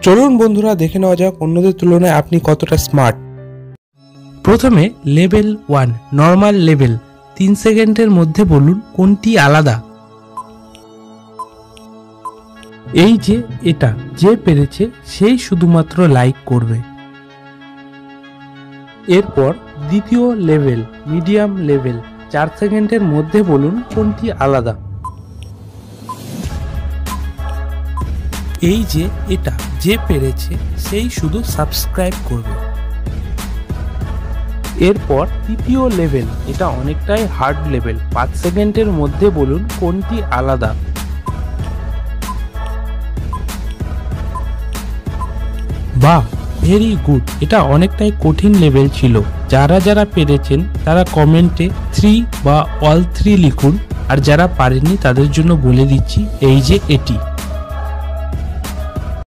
চলুন বন্ধুরা দেখে নেওয়া যাক অন্যদের তুলনায় আপনি কতটা স্মার্ট। প্রথমে লেভেল 1 নর্মাল লেভেল। 3 সেকেন্ডের মধ্যে বলুন কোনটি আলাদা। এই যে এটা যে পেরেছে সেই শুধুমাত্র লাইক করবে। এরপর দ্বিতীয় লেভেল মিডিয়াম লেভেল। 4 সেকেন্ডের মধ্যে বলুন কোনটি আলাদা। এই যে এটা যে পেরেছে সেই শুধু সাবস্ক্রাইব করবে। এরপর তৃতীয় লেভেল, এটা অনেকটাই হার্ড লেভেল। 5 সেকেন্ডের মধ্যে বলুন কোনটি আলাদা। বাহ, ভেরি গুড। এটা অনেকটাই কঠিন লেভেল ছিল। যারা যারা পেরেছেন তারা কমেন্টে 3 বা অল 3 লিখুন, আর যারা পারেননি তাদের জন্য বলে দিচ্ছি এই যে এটি।